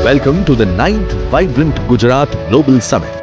Welcome to the 9th Vibrant Gujarat Global Summit.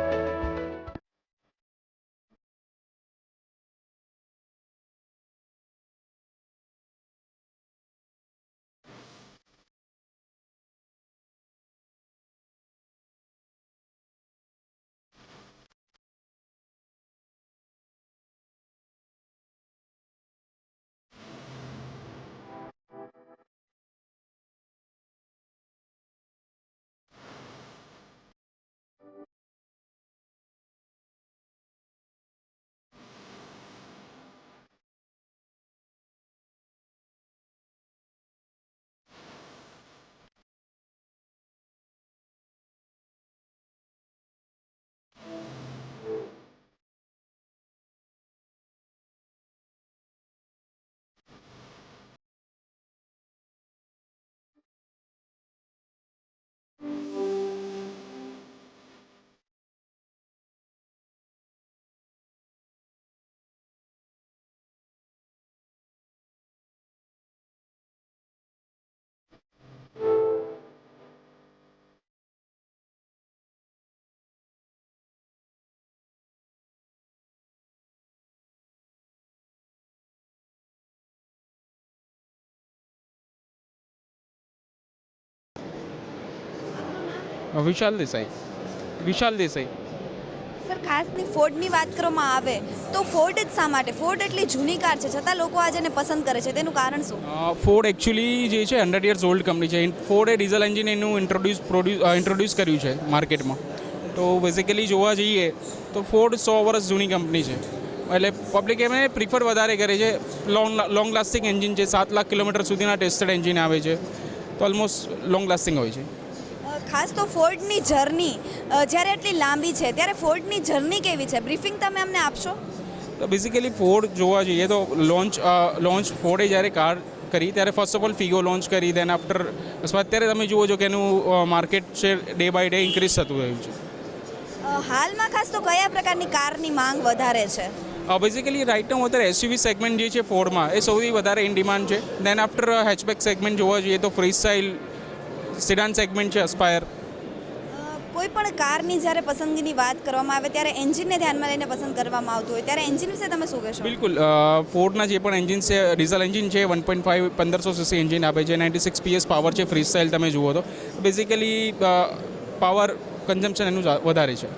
Vishal Desai sir ખાસની ફોર્ડની વાત કરવામાં આવે તો ફોર્ડ જ શા માટે? ફોર્ડ એટલી જૂની કાર છે છતાં લોકો આજે એને પસંદ કરે છે, તેનું કારણ શું? ફોર્ડ એકચ્યુઅલી જે છે 100 યર્સ ઓલ્ડ કંપની છે. ફોર્ડે ડીઝલ એન્જિન એનું ઇન્ટ્રોડ્યુસ કર્યું છે માર્કેટમાં. તો બેઝિકલી જોવા જઈએ તો ફોર્ડ 100 વર્ષ જૂની કંપની છે, એટલે પબ્લિક એમને પ્રિફર વધારે કરે છે. લોંગ લાસ્ટિંગ એન્જિન છે, 7 લાખ કિલોમીટર સુધીના ટેસ્ટેડ એન્જિન આવે છે, તો ઓલમોસ્ટ લોંગ લાસ્ટિંગ હોય છે. ખાસ તો ફોર્ડની જર્ની જ્યારે એટલી લાંબી છે ત્યારે ફોર્ડની જર્ની કેવી છે? બ્રીફિંગ તમે અમને આપશો? તો બેઝિકલી ફોર્ડ જોવા જઈએ તો લોન્ચ ફોર્ડે જ્યારે કાર કરી ત્યારે first of all Figo launch કરી, દેન આફ્ટર અત્યારે તમે જુઓ છો કે એનું market share day by day increase થતું રહ્યું છે. હાલમાં ખાસ તો કયા પ્રકારની કારની માંગ વધારે છે? બેઝિકલી રાઇટ નાઉ અત્યારે એસયુવી સેગમેન્ટ જે છે ફોર્ડમાં એ સૌથી વધારે ઇન ડિમાન્ડ છે. દેન આફ્ટર હેચબેક સેગમેન્ટ જોવા જઈએ તો ફ્રી સ્ટાઇલ સિડાન સેગમેન્ટ છે, અસ્પાયર. કોઈ પણ કારની જ્યારે પસંદગીની વાત કરવામાં આવે ત્યારે એન્જિનને ધ્યાનમાં લઈને પસંદ કરવામાં આવતું હોય ત્યારે એન્જિન વિશે તમે શું કહેશો? બિલકુલ, ફોર્ડના જે પણ એન્જિન છે ડીઝલ એન્જિન છે, 1.5 1500 સીસી એન્જિન આપે છે, 96 PS પાવર છે. ફ્રી સ્ટાઇલ તમે જુઓ તો બેઝિકલી પાવર કન્ઝમ્પશન એનું વધારે છે.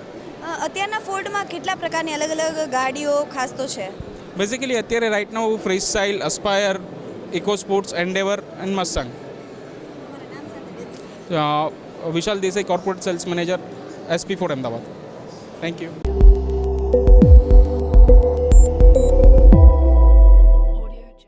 અત્યારના ફોર્ડમાં કેટલા પ્રકારની અલગ અલગ ગાડીઓ ખાસ તો છે? બેઝિકલી અત્યારે right now Freestyle, Aspire, Eco Sports, Endeavour and Mustang. Vishal Desai, corporate sales manager, SP4 Ahmedabad. Thank you.